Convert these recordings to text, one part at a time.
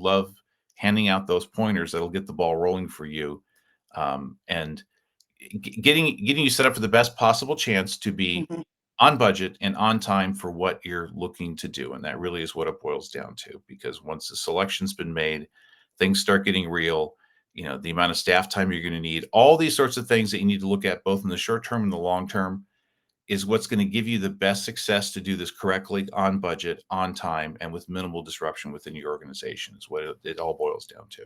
love handing out those pointers that'll get the ball rolling for you, and getting you set up for the best possible chance to be Mhm. on budget and on time for what you're looking to do. And that really is what it boils down to, because once the selection's been made, things start getting real. The amount of staff time you're going to need, all these sorts of things that you need to look at both in the short term and the long term, is what's going to give you the best success to do this correctly, on budget, on time, and with minimal disruption within your organization, is what it all boils down to.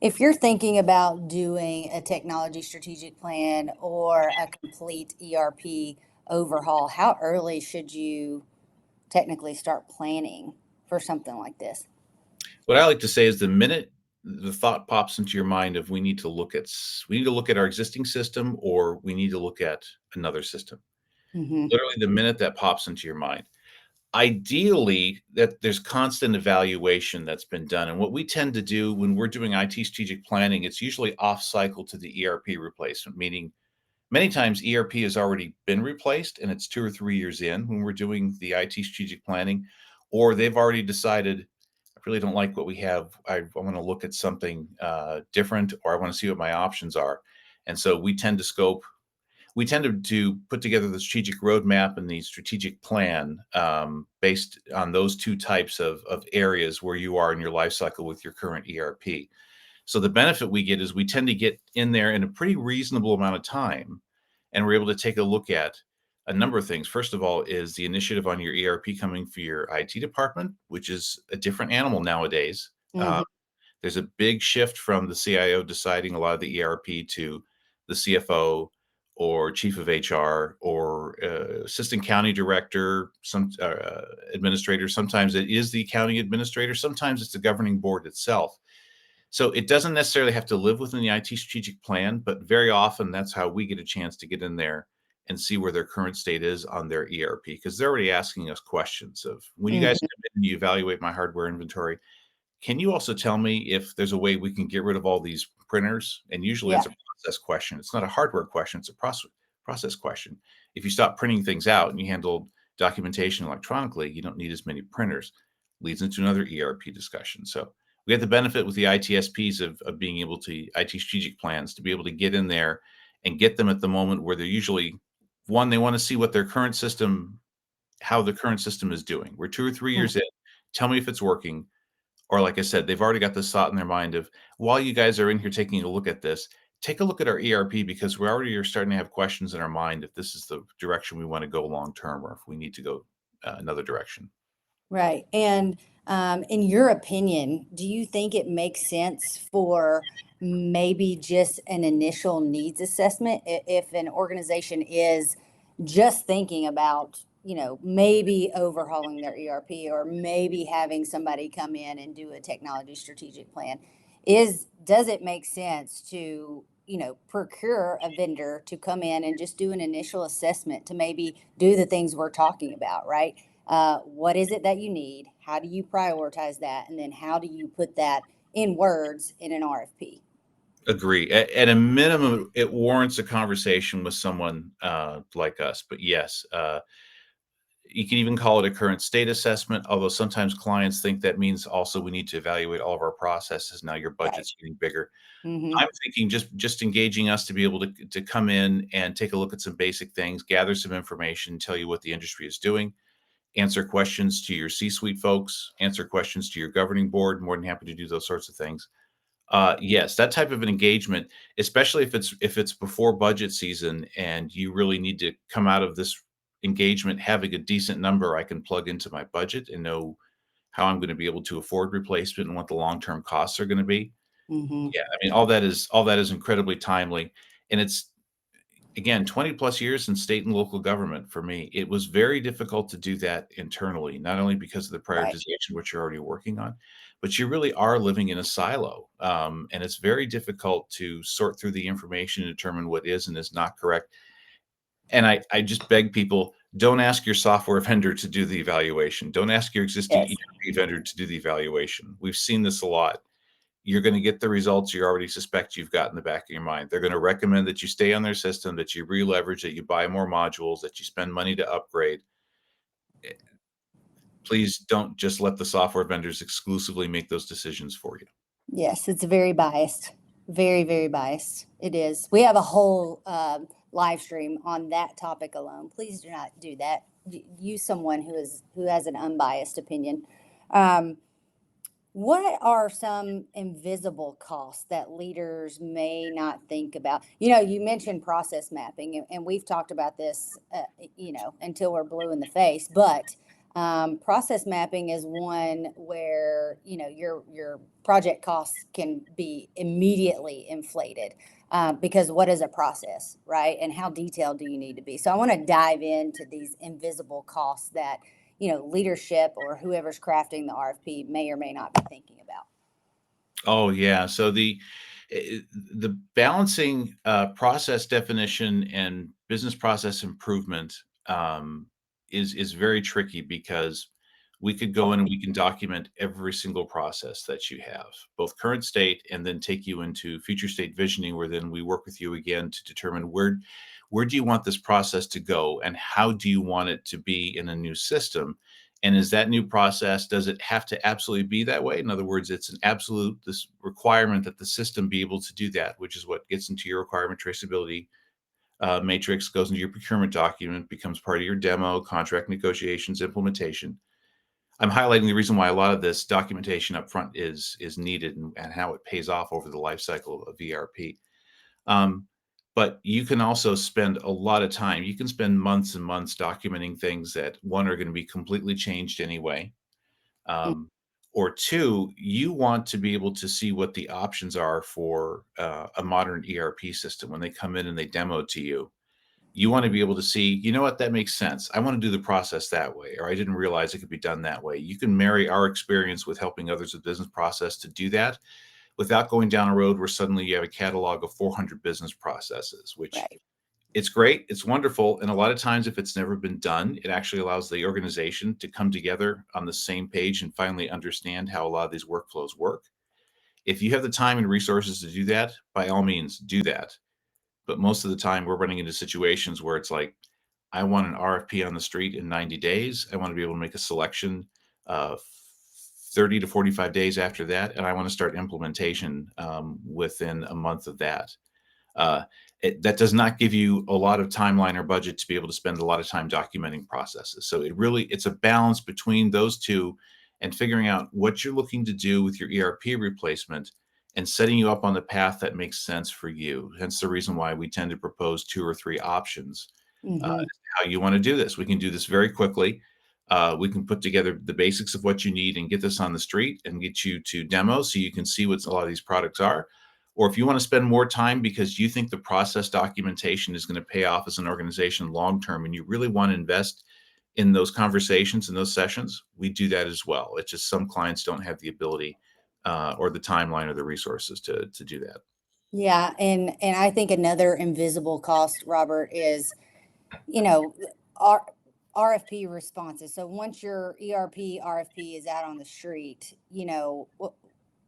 If you're thinking about doing a technology strategic plan or a complete ERP overhaul, how early should you technically start planning for something like this? What I like to say is, the minute the thought pops into your mind of we need to look at our existing system, or we need to look at another system. Hmm. Literally the minute that pops into your mind. Ideally, that there's constant evaluation that's been done. And what we tend to do when we're doing IT strategic planning, it's usually off cycle to the ERP replacement, meaning many times ERP has already been replaced and it's 2 or 3 years in when we're doing the IT strategic planning, or they've already decided, I really don't like what we have. I want to look at something different, or I want to see what my options are. And so we tend to put together the strategic roadmap and the strategic plan, based on those two types of areas where you are in your life cycle with your current ERP. So the benefit we get is we tend to get in there in a pretty reasonable amount of time, and we're able to take a look at a number of things. First of all, is the initiative on your ERP coming for your IT department, which is a different animal nowadays. Hmm. There's a big shift from the CIO deciding a lot of the ERP to the CFO or chief of HR or assistant county director, some administrator. Sometimes it is the county administrator. Sometimes it's the governing board itself. So it doesn't necessarily have to live within the IT strategic plan, but very often that's how we get a chance to get in there and see where their current state is on their ERP, because they're already asking us questions of, when you guys Hmm. come in and you evaluate my hardware inventory, can you also tell me if there's a way we can get rid of all these printers? And usually Yeah. it's a process question. It's not a hardware question, it's a process question. If you stop printing things out and you handle documentation electronically, you don't need as many printers. Leads into another ERP discussion. So we have the benefit with the ITSPs of being able to, IT strategic plans, to be able to get in there and get them at the moment where they're usually, one, they want to see what their current system, how the current system is doing. We're 2 or 3 years in. Tell me if it's working. Or like I said, they've already got this thought in their mind of, while you guys are in here taking a look at this, take a look at our ERP, because we already are starting to have questions in our mind if this is the direction we want to go long term, or if we need to go another direction. Right. And in your opinion, do you think it makes sense for maybe just an initial needs assessment if an organization is just thinking about, maybe overhauling their ERP or maybe having somebody come in and do a technology strategic plan? Does it make sense to, procure a vendor to come in and just do an initial assessment to maybe do the things we're talking about, right? What is it that you need? How do you prioritize that? And then how do you put that in words in an RFP? Agree. At a minimum, it warrants a conversation with someone like us. But yes, you can even call it a current state assessment, although sometimes clients think that means also we need to evaluate all of our processes. Now your Right. budget's getting bigger. Mm-hmm. I'm thinking just engaging us to be able to come in and take a look at some basic things, gather some information, tell you what the industry is doing, answer questions to your C-suite folks, answer questions to your governing board. More than happy to do those sorts of things. Yes, that type of an engagement, especially if it's before budget season and you really need to come out of this engagement having a decent number I can plug into my budget and know how I'm going to be able to afford replacement and what the long-term costs are going to be. Mm-hmm. Yeah, I mean, all that is incredibly timely, and it's, again, 20 plus years in state and local government. For me, it was very difficult to do that internally, not only because of the Right. prioritization, which you're already working on, but you really are living in a silo. And it's very difficult to sort through the information and determine what is and is not correct. And I just beg people, don't ask your software vendor to do the evaluation. Don't ask your existing Yes. ERP vendor to do the evaluation. We've seen this a lot. You're going to get the results you already suspect you've got in the back of your mind. They're going to recommend that you stay on their system, that you re-leverage, that you buy more modules, that you spend money to upgrade. Please don't just let the software vendors exclusively make those decisions for you. Yes, it's very biased. Very, very biased. It is. We have a whole live stream on that topic alone. Please do not do that. Use someone who has an unbiased opinion. Um, what are some invisible costs that leaders may not think about? You mentioned process mapping, and we've talked about this, until we're blue in the face. But process mapping is one where your project costs can be immediately inflated, because what is a process, right? And how detailed do you need to be? So I want to dive into these invisible costs that leadership or whoever's crafting the RFP may or may not be thinking about. Oh yeah. So the balancing process definition and business process improvement is very tricky because we could go in and we can document every single process that you have, both current state and then take you into future state visioning, where then we work with you again to determine where do you want this process to go and how do you want it to be in a new system. And is that new process, does it have to absolutely be that way? In other words, it's an absolute this requirement that the system be able to do that, which is what gets into your requirement traceability matrix, goes into your procurement document, becomes part of your demo, contract negotiations, implementation. I'm highlighting the reason why a lot of this documentation up front is needed, and how it pays off over the life cycle of ERP. Um, but you can also spend a lot of time. You can spend months and months documenting things that, one, are going to be completely changed anyway, Mm. um, or two, you want to be able to see what the options are for a modern ERP system when they come in and they demo to you. You want to be able to see, you know what, that makes sense. I want to do the process that way, or I didn't realize it could be done that way. You can marry our experience with helping others with business process to do that without going down a road where suddenly you have a catalog of 400 business processes, which Right. it's great, it's wonderful. And a lot of times, if it's never been done, it actually allows the organization to come together on the same page and finally understand how a lot of these workflows work. If you have the time and resources to do that, by all means, do that. But most of the time, we're running into situations where it's like, I want an RFP on the street in 90 days. I want to be able to make a selection 30 to 45 days after that. And I want to start implementation within a month of that. Uh, that does not give you a lot of timeline or budget to be able to spend a lot of time documenting processes. So it's a balance between those two, and figuring out what you're looking to do with your ERP replacement and setting you up on the path that makes sense for you. Hence the reason why we tend to propose 2 or 3 options. Hmm. How you want to do this. We can do this very quickly. We can put together the basics of what you need and get this on the street and get you to demo so you can see what a lot of these products are. Or if you want to spend more time because you think the process documentation is going to pay off as an organization long term, and you really want to invest in those conversations and those sessions, we do that as well. It's just some clients don't have the ability or the timeline or the resources to do that. Yeah, and I think another invisible cost, Robert, is you know, R- RFP responses. So once your ERP RFP is out on the street,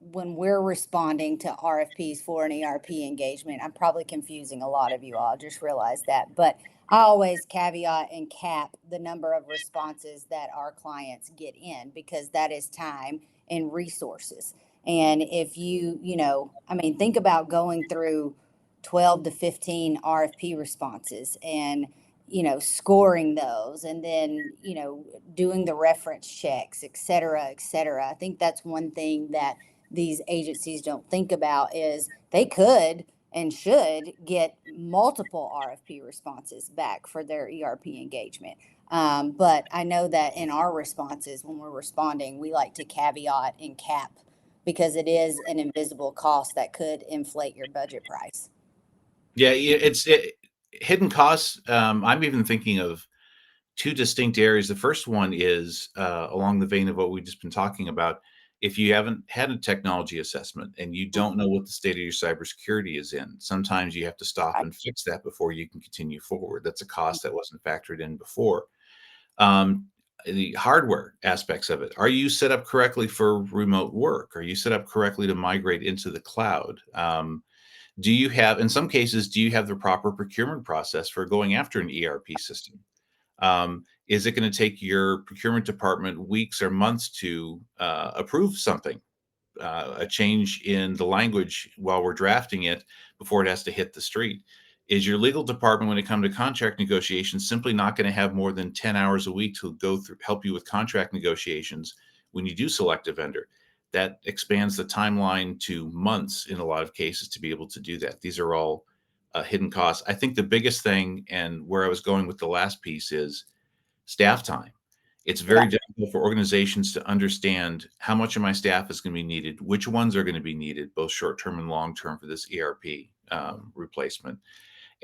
when we're responding to RFPs for an ERP engagement, I'm probably confusing a lot of you all. I just realized that. But I always caveat and cap the number of responses that our clients get in, because that is time and resources. And if I mean, think about going through 12 to 15 RFP responses and scoring those, and then doing the reference checks, et cetera, et cetera. I think that's one thing that these agencies don't think about, is they could and should get multiple RFP responses back for their ERP engagement. But I know that in our responses, when we're responding, we like to caveat and cap, because it is an invisible cost that could inflate your budget price. Yeah, hidden costs. I'm even thinking of 2 distinct areas. The first one is along the vein of what we've just been talking about. If you haven't had a technology assessment and you don't know what the state of your cybersecurity is in, sometimes you have to stop and fix that before you can continue forward. That's a cost that wasn't factored in before. Um, the hardware aspects of it. Are you set up correctly for remote work? Are you set up correctly to migrate into the cloud? Do you have, in some cases, do you have the proper procurement process for going after an ERP system? Is it going to take your procurement department weeks or months to approve something, a change in the language while we're drafting it before it has to hit the street? Is your legal department, when it comes to contract negotiations, simply not going to have more than 10 hours a week to go through, help you with contract negotiations when you do select a vendor? That expands the timeline to months in a lot of cases to be able to do that. These are all hidden costs. I think the biggest thing, and where I was going with the last piece, is staff time. It's Yeah. very difficult for organizations to understand how much of my staff is going to be needed, which ones are going to be needed, both short term and long term, for this ERP replacement.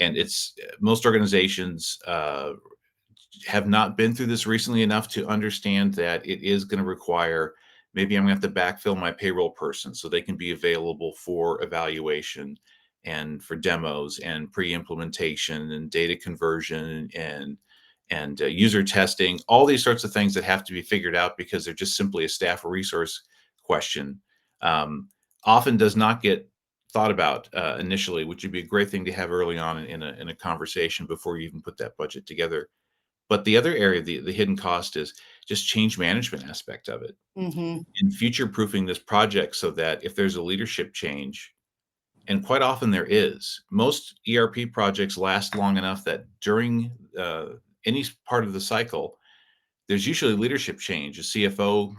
And it's most organizations have not been through this recently enough to understand that it is going to require, maybe I'm going to have to backfill my payroll person so they can be available for evaluation and for demos and pre-implementation and data conversion and user testing, all these sorts of things that have to be figured out because they're just simply a staff resource question. um, Often does not get thought about initially, which would be a great thing to have early on in a conversation before you even put that budget together. But the other area, the hidden cost, is just change management aspect of it, Mm-hmm. and future proofing this project so that if there's a leadership change, and quite often there is, most ERP projects last long enough that during any part of the cycle, there's usually leadership change. A CFO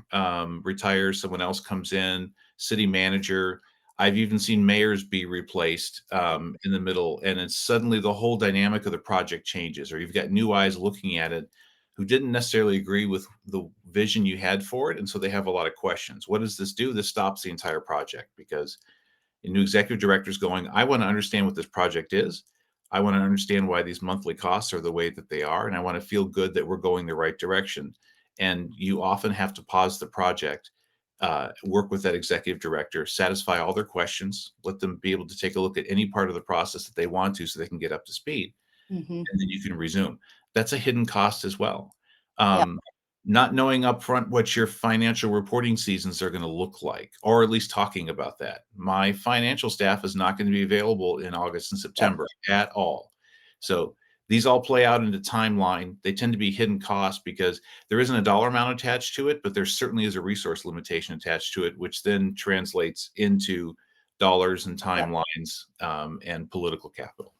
retires, someone else comes in, city manager. I've even seen mayors be replaced in the middle, and it's suddenly the whole dynamic of the project changes, or you've got new eyes looking at it who didn't necessarily agree with the vision you had for it. And so they have a lot of questions. What does this do? This stops the entire project because a new executive director is going, I want to understand what this project is. I want to understand why these monthly costs are the way that they are. And I want to feel good that we're going the right direction. And you often have to pause the project, work with that executive director, satisfy all their questions, let them be able to take a look at any part of the process that they want to so they can get up to speed, Mm-hmm. and then you can resume. That's a hidden cost as well. Yeah. Um, Not knowing upfront what your financial reporting seasons are going to look like, or at least talking about that. My financial staff is not going to be available in August and Yep. September at all. So these all play out into timeline. They tend to be hidden costs because there isn't a dollar amount attached to it, but there certainly is a resource limitation attached to it, which then translates into dollars and Yep. timelines and political capital.